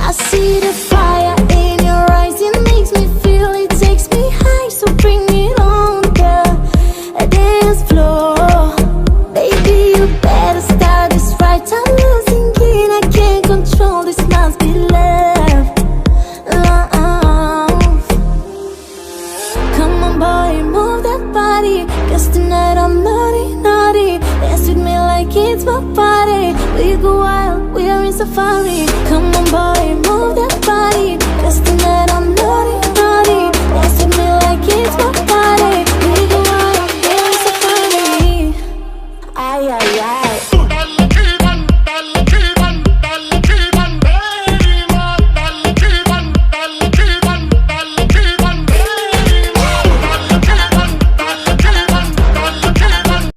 I see the fire in your eyes, it makes me feel, it takes me high. So bring it on, girl, a dance floor. Baby, you better start this right. I'm losing it, I can't control, this must be love. Love. Come on boy, move that body, 'cause tonight I'm naughty, naughty. Dance with me like it's my party. We go wild, we are in safari. Come on boy, move that body, 'cause tonight I'm naughty, naughty. Dance with me like it's my party. We go wild, we are in safari. Ay, ay, ay.